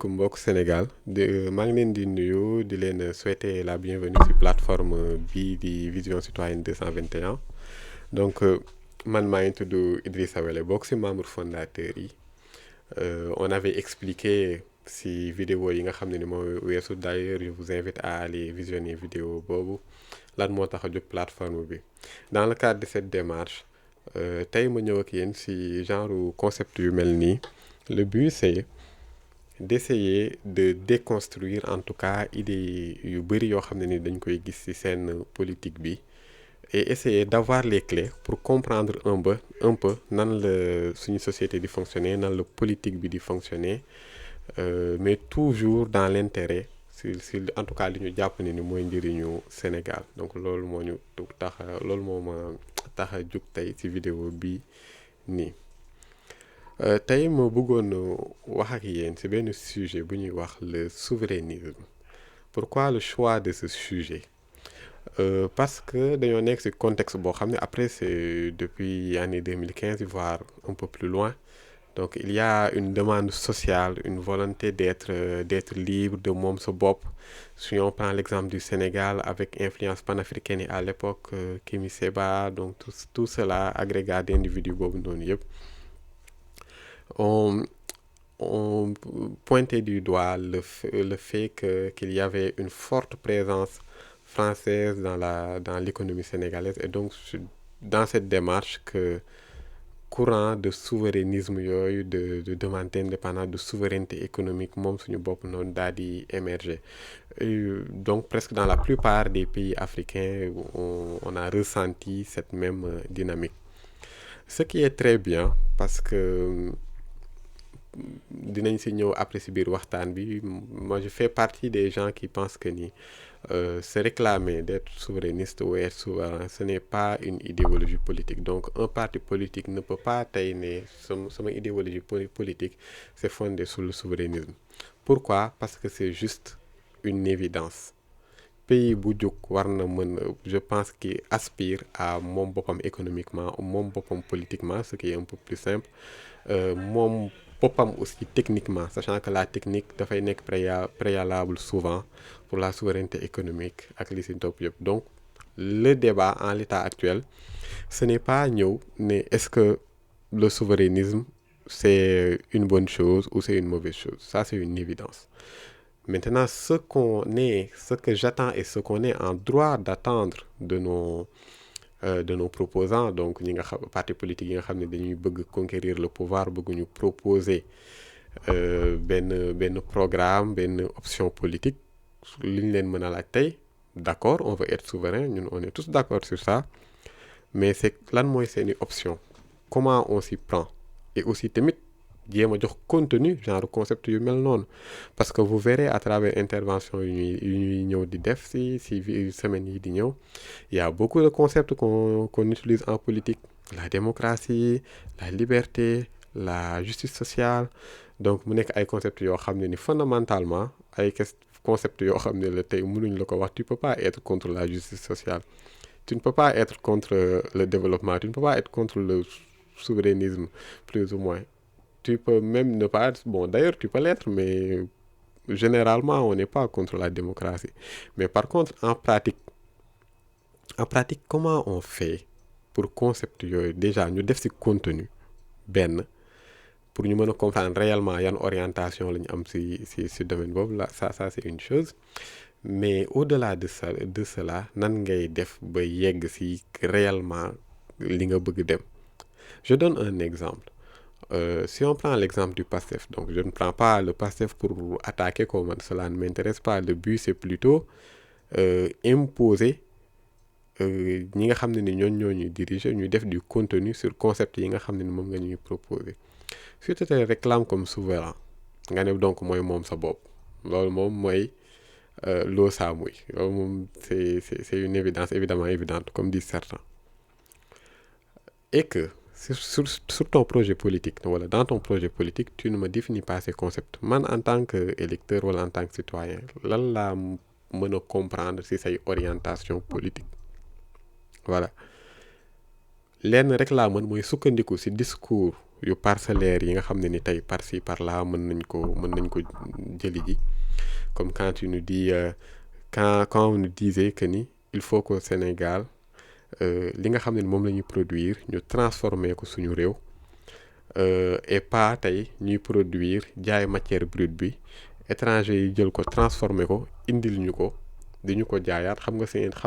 asalaamaaleykum mbokk Sénégal maa ngi leen di nuyu di leen souhaiter la bienvenue ci plateforme bii di Vision Citoyenne 221 donc man maa ngi tudd Idrissa Wele bokk ci membre fondateur yi on avait expliqué ci vidéo yi nga xam ne ni moo weesu d'ailleurs je vous invite à aller visionner vidéo boobu lan moo tax a jóg plateforme bi dans le cadre de cette démarche tey ma ñëw ak yéen ci genre concept yu mel nii le but c'est d'essayer de déconstruire en tout cas idées yu bëri yoo xam ne ni dañ koy gis ci scène politique bi et essayer d'avoir les clés pour comprendre un peu nan la suñu société di fonctionner nan la politique bi di fonctionner mais toujours dans l'intérêt si en tout cas li ñu jàpp ne ni mooy njëriñu Sénégal donc loolu moo ñu loolu moo ma tax a jug tey ci vidéo bi nii tey ma bëggoon wax ak yéen ci benn sujet bu ñuy wax le souverainisme pourquoi le choix de ce sujet parce que dañoo nekk ci contexte boo xam ne après c'est depuis année 2015 voire un peu plus loin donc il y a une demande sociale une volonté d'être libre de moom sa bopp si on prend l'exemple du Sénégal avec influence panafricaine à l'époque Kémi Séba donc tout cela agrégat d'individus boobu noonu yëpp on pointait du doigt le fait qu'il y avait une forte présence française dans l'économie sénégalaise et donc dans cette démarche que courant de souverainisme yooyu de demande d'indépendance de souveraineté économique moom suñu bopp noonu daal di émerger donc presque dans la plupart des pays africains on a ressenti cette même dynamique ce qui est très bien parce que dinañ ci ñëw après ci biir waxtaan bi moi je fais partie des gens qui pensent que ni se réclamer d'être souverainiste ou être souverain ce n'est pas une idéologie politique donc un parti politique ne peut pas tey ne sama idéologie politique c'est fondé sur le souverainisme pourquoi parce que c'est juste une évidence pays bu jóg war na mën je pense qu'il aspire à moom boppam économiquement moom boppam politiquement ce qui est un peu plus simple moom boppam aussi techniquement sachant que la technique dafay nekk préalable souvent pour la souveraineté économique ak li ci topp yëpp donc le débat en l'état actuel ce n'est pas ñëw ne est-ce que le souverainisme c'est une bonne chose ou c'est une mauvaise chose ça c'est une évidence maintenant ce que j'attends et ce qu'on est en droit d'attendre de nos proposants donc ñi nga xam parti politique yi nga xam ne dañuy bëgg conquérir le pouvoir bëgg ñu proposer benn programme benn option politique li ñu leen mën a laaj tey d'accord on veut être souverain ñun on est tous d'accord sur ça mais c'est lan mooy seeni option comment on s'y prend et aussi tamit jéem a jox contenu genre concept yu mel noonu parce que vous verrez à travers intervention yu ñuy ñëw di def ci semaines yi di ñëw il y a beaucoup de concepts qu'on utilise en politique la démocratie la liberté la justice sociale donc mu nekk ay concepts yoo xam ne ni fondamentalement ay concepts yoo xam ne la tey mënuñ la ko wax tu peux pas être contre la justice sociale tu ne peux pas être contre le développement tu ne peux pas être contre le souverainisme plus ou moins tu peux même ne pas être, bon d'ailleurs tu peux l'être mais généralement on n'est pas contre la démocratie mais par contre en pratique comment on fait pour concept yooyu déjà ñu def ci contenu benn pour ñu mën a comprendre réellement yan orientation la ñu am ci domaine boobu là ça c'est une chose mais au-delà de cela nan ngay def ba yegg ci réellement li nga bëgg dem je donne un exemple si on prend l'exemple du PASTEF donc je ne prends pas le PASTEF pour attaquer comme cela ne m'intéresse pas le but c'est plutôt imposer ñi nga xam ne ni ñoo ñuy diriger ñuy def du contenu sur concept yi nga xam ne ni moom nga ñuy proposer si tu te réclames comme souverain nga ne donc mooy moom sa bopp loolu moom mooy loo saa muy loolu moom c'est une évidence évidemment évidente comme disent certains et que sur ton projet politique wala dans ton projet politique tu ne me définis pas ces concepts man en tant que électeur wala en tant que citoyen lan laa mën a comprendre ci say orientation politique voilà lenn rek laa mën mooy sukkandiku ci discours yu parcellaires yi nga xam ne ni tey par-ci par-là mën nañ ko jëli ji comme quand tu nous dis quand on nous disait que ni il faut qu'au Sénégal li nga xam ne moom la ñuy produire ñu transformer ko suñu réew et pas tey ñuy produire jaay matière brute bi étranger yi jël ko transformer ko indil ñu ko di ñu ko jaayaat xam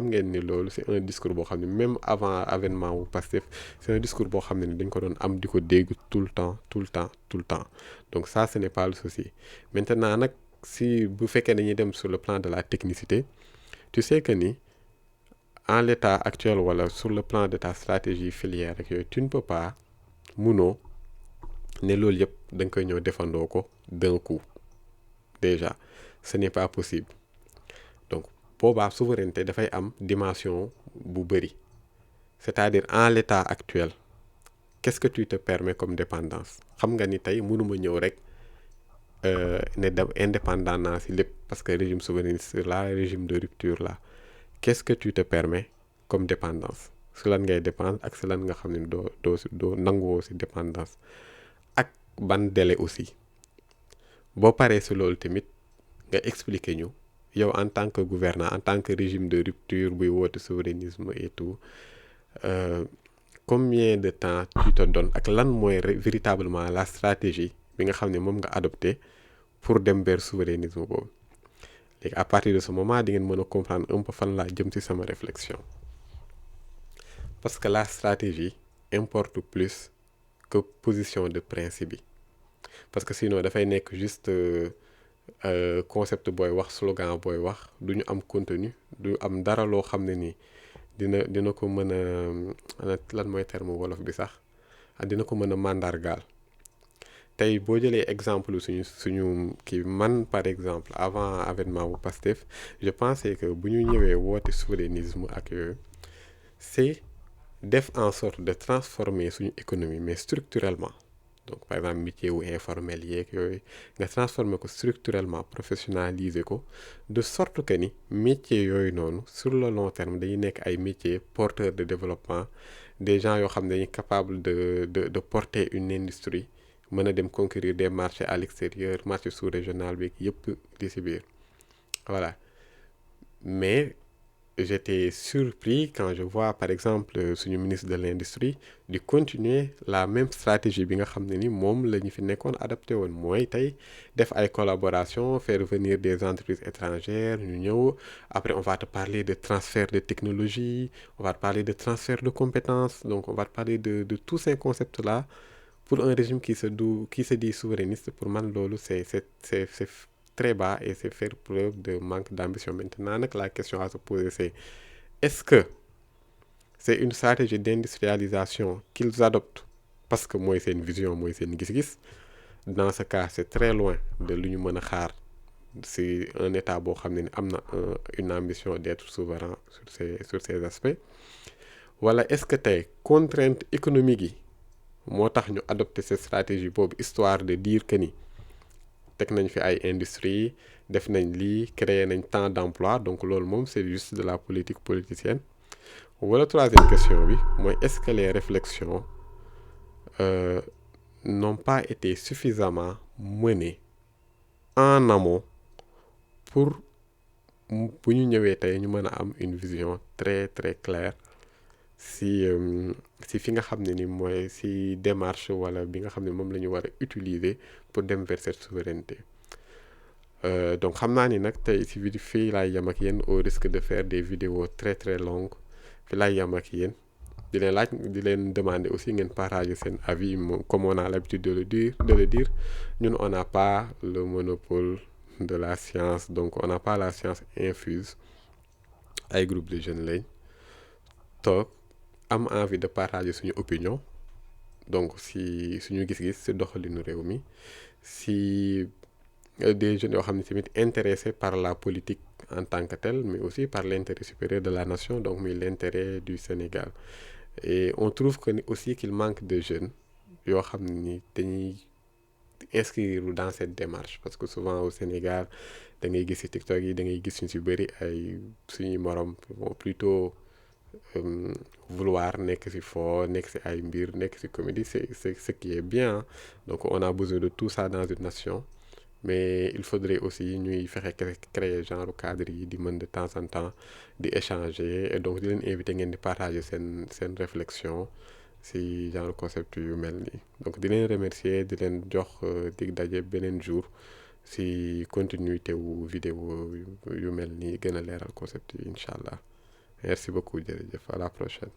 ngeen ni loolu c'est un discours boo xam ne même avant avènement wu Pastef c'est un discours boo xam ne dañ ko doon am di ko dégg tout le temps donc ça ce n'est pas le souci maintenant nag si bu fekkee dañuy dem sur le plan de la technicité tu sais que ni en l'état actuel wala sur le plan de ta stratégie filière ak yooyu tu ne peux pas munoo ne loolu yëpp da nga koy ñëw defandoo ko d'un coup déjà ce n'est pas possible donc boobaa souveraineté dafay am dimension bu bëri c'est-à-dire en l'état actuel qu'est-ce que tu te permets comme dépendance xam nga ni tey mënuma ñëw rek ne dem indépendant naa si lépp parce que régime souverainiste là régime de rupture là qu'est-ce que tu te permets comme dépendance si lan ngay dépendre ak si lan nga xam ne doo nanguwoo si dépendance ak ban délai aussi boo paree si loolu tamit nga expliquer ñu yow en tant que gouvernant en tant que régime de rupture buy woote souverainisme et tout combien de temps tu te donnes ak lan mooy véritablement la stratégie bi nga xam ne moom nga adopté pour dem vers souverainisme boobu léegi à partir de ce moment di ngeen mën a comprendre un peu fan laa jëm ci sama réflexion parce que la stratégie importe plus que position de principe bi parce que sinon dafay nekk juste concept booy wax slogan booy wax du ñu am contenu du am dara loo xam ne nii dina ko mën a lan mooy terme wolof bi sax dina ko mën a mandargaal tey boo jëlee exemple suñu kii man par exemple avant avènement bu Pastef je pensais que bu ñu ñëwee woote souverainisme ak yooyu c'est def en sorte de transformer suñu économie mais structurellement donc par exemple métier wu informel yeeg yooyu nga transformer ko structurellement professionnaliser ko de sorte que ni métier yooyu noonu sur le long terme dañuy nekk ay métiers porteurs de développement des gens yoo xam ne dañuy capable de porter une industrie mën a dem conquérir des marchés à l'extérieur marché sous-régional bi yëpp di si biir voilà mais j'étais surpris quand je vois par exemple suñu ministre de l'industrie di continuer la même stratégie bi nga xam ne ni moom la ñu fi nekkoon adapté woon mooy tey def ay collaboration faire venir des entreprises étrangères ñu ñëw après on va te parler de transfert de technologie on va te parler de transfert de compétences donc on va te parler de tous ces concepts là pour un régime qui se dit souverainiste pour man loolu c'est très bas et c'est faire preuve de manque d'ambition. Maintenant nag la question à se poser c'est est-ce que c'est une stratégie d'industrialisation qu'ils adoptent parce que mooy seen vision mooy seen gis-gis dans ce cas c'est très loin de lu ñu mën a xaar si un état boo xam ne ni am na une ambition d'être souverain sur ces aspects wala est-ce que tey contrainte économique yi moo tax ñu adopter cette stratégie boobu histoire de dire que ni teg nañ fi ay industrie def nañ lii créer nañ tant d'emplois donc loolu moom c'est juste de la politique politicienne wala troisième question bi mooy est-ce que les réflexions n'ont pas été suffisamment menées en amont pour bu ñu ñëwee tey ñu mën a am une vision très très claire si fi nga xam ne ni mooy si démarche wala bi nga xam ne moom la ñu war a utiliser pour dem vers cette souveraineté donc xam naa ni nag tey si fii laay yem ak yéen au risque de faire des vidéos très très longues fii laay yem ak yéen di leen demander aussi ngeen partager seen avis comme on a l'habitude de le dire ñun on n'a pas le monopole de la science donc on n'a pas la science infuse ay groupe de jeunes lañ toog am envie de partager suñu opinion donc si suñu gis-gis si doxalinu réew mi si des jeunes yoo xam ne tamit intéressés par la politique en tant que telle mais aussi par l'intérêt supérieur de la nation donc muy l'intérêt du Sénégal et on trouve que aussi qu'il manque de jeunes yoo xam ne ni dañuy inscrire dans cette démarche parce que souvent au Sénégal da ngay gis ci TikTok yi da ngay gis ñu ci bëri ay suñuy morom plutôt vouloir nekk ci foo nekk ci ay mbir nekk ci comédie c'est ce qui est bien, hein. Donc on a besoin de tout ça dans une nation, mais il faudrait aussi ñuy fexe créer genre cadre yi di mën de temps en temps di échanger, et donc di leen inviter ngeen di partager seen réflexion ci genre concept yu mel nii. Donc di leen remercier, di leen jox dig daje beneen jour ci continuité wu vidéo yu mel nii gën a leeral concept yi incha allah. Merci beaucoup, jërëjëf, à la prochaine.